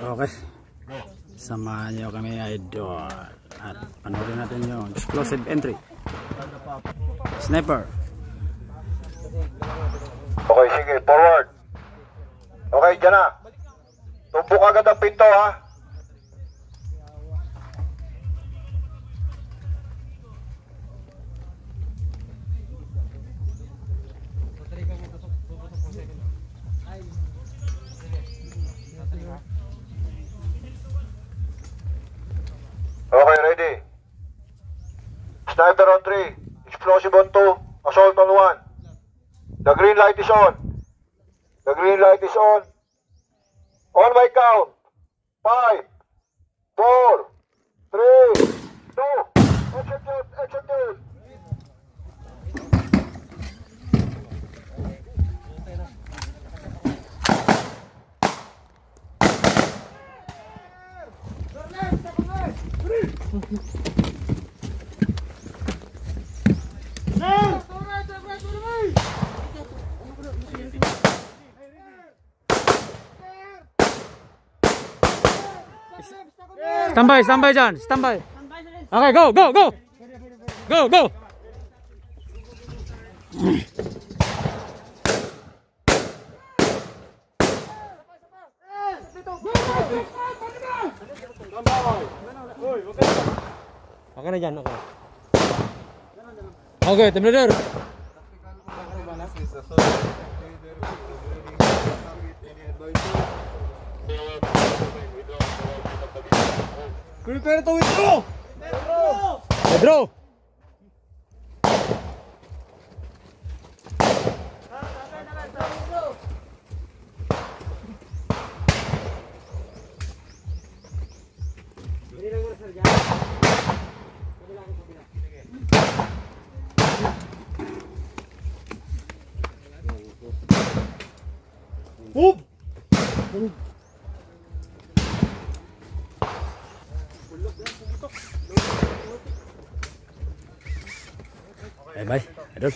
Okay. Samahan nyo kami idol. At panoorin natin yung explosive entry. Sniper. Okay, sige. Forward. Okay, dyan na. Tumbok agad ang pinto, ha? Okay, ready. Sniper on 3, explosive on 2, assault on 1. The green light is on. The green light is on. On my count. 5, 4, 3, 2. Execute, execute. Standby, standby dyan. Standby. Okay, go, go, go. Go, go. Okay na dyan, okay. Okay, team leader. Prepare to withdraw! Withdraw! Move! Bye bye. Idol.